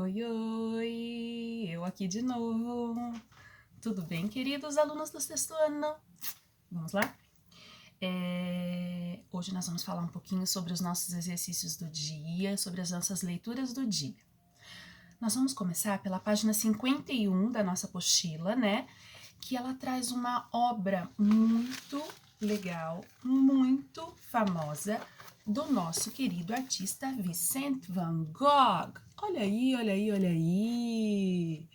Oi, oi, eu aqui de novo. Tudo bem, queridos alunos do sexto ano? Vamos lá? Hoje nós vamos falar um pouquinho sobre os nossos exercícios do dia, sobre as nossas leituras do dia. Nós vamos começar pela página 51 da nossa apostila, né? Que ela traz uma obra muito legal, muito famosa, do nosso querido artista Vincent van Gogh. Olha aí, olha aí, olha aí.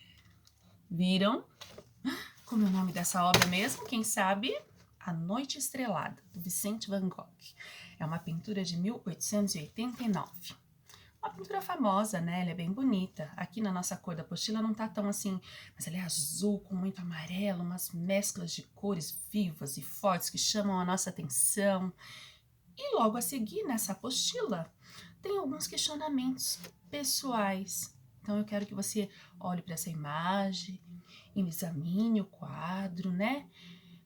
Viram? Como é o nome dessa obra mesmo? Quem sabe? A Noite Estrelada, do Vincent van Gogh. É uma pintura de 1889. Uma pintura famosa, né? Ela é bem bonita. Aqui na nossa cor da apostila não tá tão assim, mas ela é azul com muito amarelo, umas mesclas de cores vivas e fortes que chamam a nossa atenção. E logo a seguir, nessa apostila, tem alguns questionamentos pessoais. Então eu quero que você olhe para essa imagem, examine o quadro, né?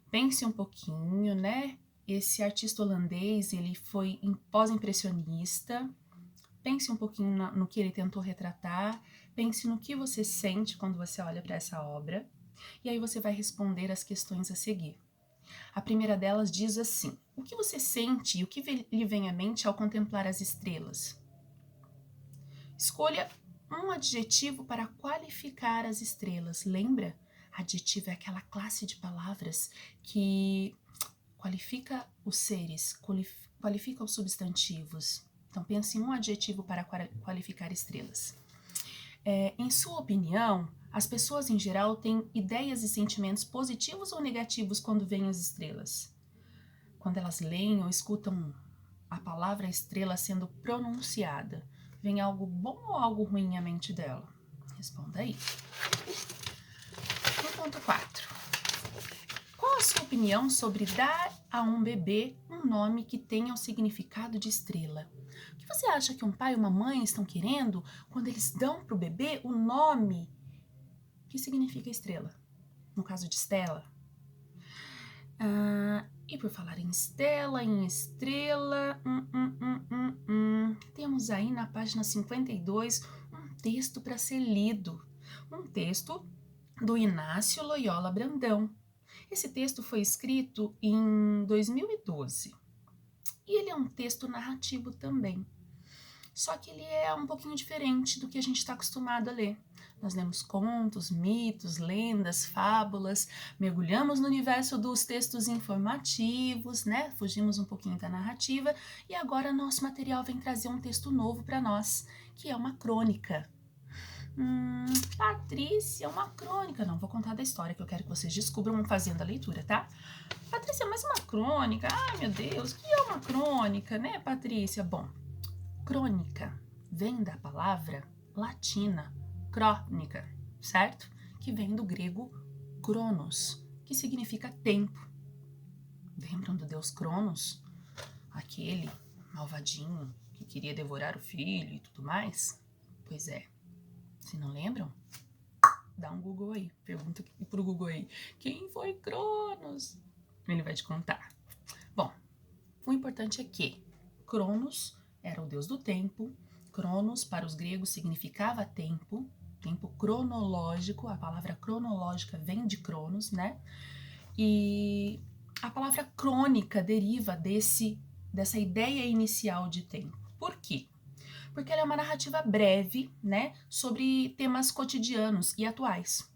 Pense um pouquinho, né? Esse artista holandês, ele foi pós-impressionista. Pense um pouquinho no que ele tentou retratar. Pense no que você sente quando você olha para essa obra. E aí você vai responder as questões a seguir. A primeira delas diz assim: o que você sente e o que lhe vem à mente ao contemplar as estrelas? Escolha um adjetivo para qualificar as estrelas. Lembra? Adjetivo é aquela classe de palavras que qualifica os seres, qualifica os substantivos. Então, pense em um adjetivo para qualificar estrelas. Em sua opinião, as pessoas em geral têm ideias e sentimentos positivos ou negativos quando veem as estrelas? Quando elas leem ou escutam a palavra estrela sendo pronunciada, vem algo bom ou algo ruim à mente dela? Responda aí. No ponto 4. Qual a sua opinião sobre dar a um bebê um nome que tenha o significado de estrela? O que você acha que um pai e uma mãe estão querendo quando eles dão para o bebê o nome que significa estrela? No caso de Stella. E por falar em Stella, em estrela, temos aí na página 52 um texto para ser lido. Um texto do Inácio Loyola Brandão. Esse texto foi escrito em 2012 e ele é um texto narrativo também. Só que ele é um pouquinho diferente do que a gente está acostumado a ler. Nós lemos contos, mitos, lendas, fábulas, mergulhamos no universo dos textos informativos, né? Fugimos um pouquinho da narrativa e agora nosso material vem trazer um texto novo para nós, que é uma crônica. Patrícia, uma crônica. Não vou contar da história, que eu quero que vocês descubram fazendo a leitura, tá? Patrícia, mas uma crônica? Ai, meu Deus, o que é uma crônica, né, Patrícia? Bom, crônica vem da palavra latina crônica, certo? Que vem do grego cronos, que significa tempo. Lembram do deus Cronos? Aquele malvadinho que queria devorar o filho e tudo mais? Pois é. Se não lembram, dá um Google aí. Pergunta pro Google aí. Quem foi Cronos? Ele vai te contar. Bom, o importante é que Cronos era o deus do tempo. Cronos, para os gregos, significava tempo. Tempo cronológico. A palavra cronológica vem de Cronos, né? E a palavra crônica deriva dessa ideia inicial de tempo. Por quê? Porque ela é uma narrativa breve, né, sobre temas cotidianos e atuais.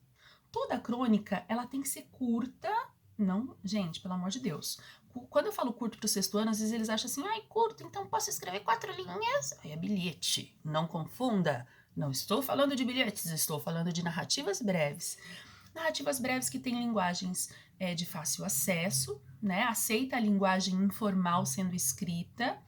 Toda crônica, ela tem que ser curta, não, gente, pelo amor de Deus. Quando eu falo curto para o sexto ano, às vezes eles acham assim, ai, curto, então posso escrever 4 linhas? Aí é bilhete, não confunda. Não estou falando de bilhetes, estou falando de narrativas breves. Narrativas breves que têm linguagens de fácil acesso, né, aceita a linguagem informal sendo escrita.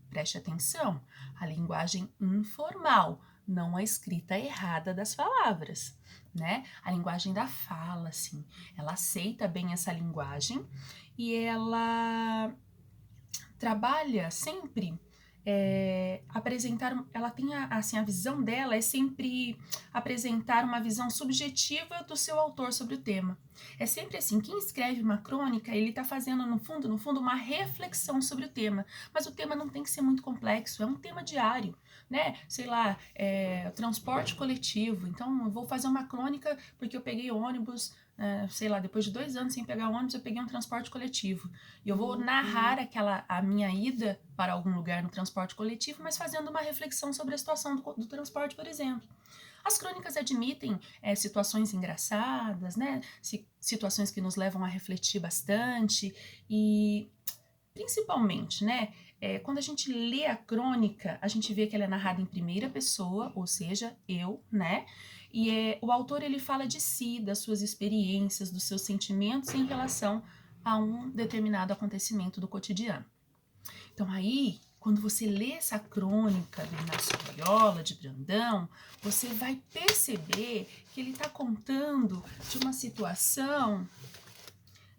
Preste atenção, a linguagem informal, não a escrita errada das palavras, né? A linguagem da fala, assim, ela aceita bem essa linguagem e ela trabalha sempre ela tem a visão dela é sempre apresentar uma visão subjetiva do seu autor sobre o tema. É sempre assim, quem escreve uma crônica, ele está fazendo no fundo, uma reflexão sobre o tema, mas o tema não tem que ser muito complexo, é um tema diário. né? Sei lá, transporte coletivo. Então, eu vou fazer uma crônica porque eu peguei ônibus, sei lá, depois de 2 anos sem pegar ônibus, eu peguei um transporte coletivo. E eu vou narrar a minha ida para algum lugar no transporte coletivo, mas fazendo uma reflexão sobre a situação do transporte, por exemplo. As crônicas admitem situações engraçadas, né? Situações que nos levam a refletir bastante e, principalmente, né? Quando a gente lê a crônica, a gente vê que ela é narrada em primeira pessoa, ou seja, eu, né? E o autor ele fala de si, das suas experiências, dos seus sentimentos em relação a um determinado acontecimento do cotidiano. Então aí, quando você lê essa crônica do Inácio Loyola de Brandão, você vai perceber que ele está contando de uma situação,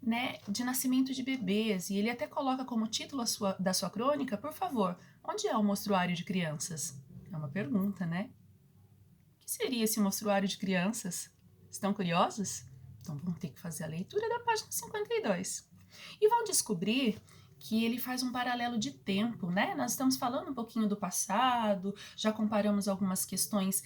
né, de nascimento de bebês. E ele até coloca como título da sua crônica, por favor, onde é o mostruário de crianças? É uma pergunta, né? O que seria esse mostruário de crianças? Estão curiosos? Então vamos ter que fazer a leitura da página 52. E vão descobrir que ele faz um paralelo de tempo, né? Nós estamos falando um pouquinho do passado, já comparamos algumas questões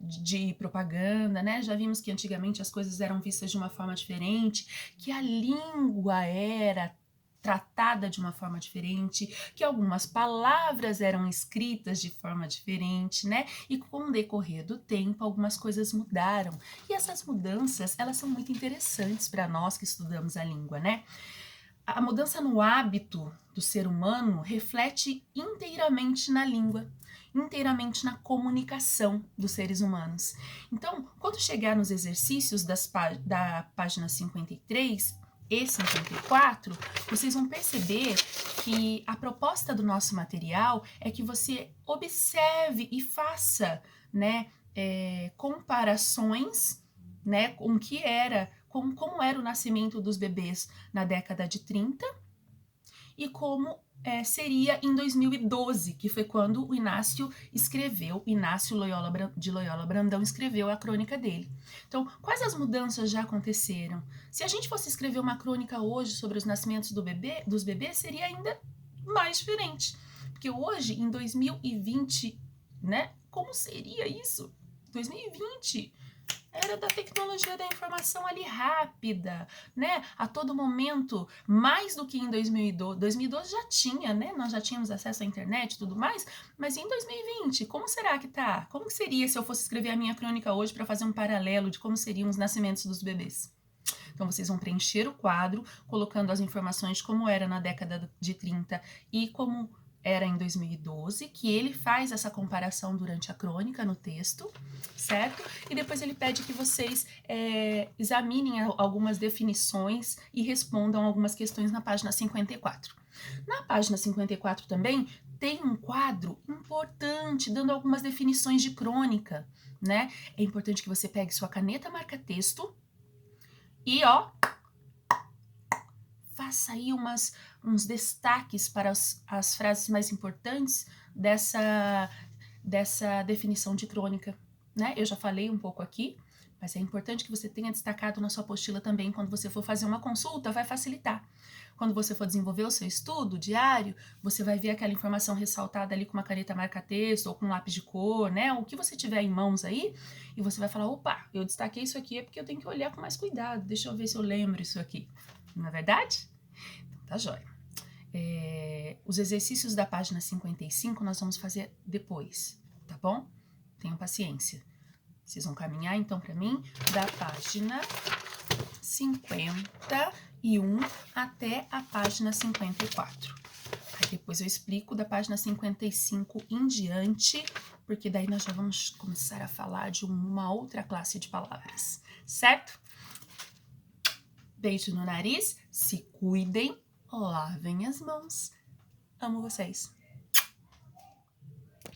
de propaganda, né? Já vimos que antigamente as coisas eram vistas de uma forma diferente, que a língua era tratada de uma forma diferente, que algumas palavras eram escritas de forma diferente, né? E com o decorrer do tempo, algumas coisas mudaram. E essas mudanças, elas são muito interessantes para nós que estudamos a língua, né? A mudança no hábito do ser humano reflete inteiramente na língua, inteiramente na comunicação dos seres humanos. Então, quando chegar nos exercícios da página 53 e 54, vocês vão perceber que a proposta do nosso material é que você observe e faça, né, comparações, né, com o que era, com como era o nascimento dos bebês na década de 30 e como seria em 2012, que foi quando o Inácio Loyola de Loyola Brandão escreveu a crônica dele. Então, quais as mudanças já aconteceram? Se a gente fosse escrever uma crônica hoje sobre os nascimentos dos bebês, seria ainda mais diferente. Porque hoje, em 2020, né? Como seria isso? 2020, era da tecnologia da informação ali rápida, né? A todo momento, mais do que em 2012. 2012 já tinha, né? Nós já tínhamos acesso à internet e tudo mais, mas em 2020, como será que tá? Como que seria se eu fosse escrever a minha crônica hoje para fazer um paralelo de como seriam os nascimentos dos bebês? Então, vocês vão preencher o quadro, colocando as informações de como era na década de 30 e como era em 2012, que ele faz essa comparação durante a crônica no texto, certo? E depois ele pede que vocês examinem algumas definições e respondam algumas questões na página 54. Na página 54 também tem um quadro importante, dando algumas definições de crônica, né? É importante que você pegue sua caneta marca-texto e, faça aí uns destaques para as frases mais importantes dessa definição de crônica, né? Eu já falei um pouco aqui, mas é importante que você tenha destacado na sua apostila também. Quando você for fazer uma consulta, vai facilitar. Quando você for desenvolver o seu estudo diário, você vai ver aquela informação ressaltada ali com uma caneta marca-texto ou com um lápis de cor, né? O que você tiver em mãos aí, e você vai falar, opa, eu destaquei isso aqui é porque eu tenho que olhar com mais cuidado, deixa eu ver se eu lembro isso aqui. Não é verdade? Então tá jóia. Os exercícios da página 55 nós vamos fazer depois, tá bom? Tenham paciência. Vocês vão caminhar então para mim da página 51 até a página 54. Aí depois eu explico da página 55 em diante, porque daí nós já vamos começar a falar de uma outra classe de palavras, certo? Beijo no nariz, se cuidem, lavem as mãos. Amo vocês.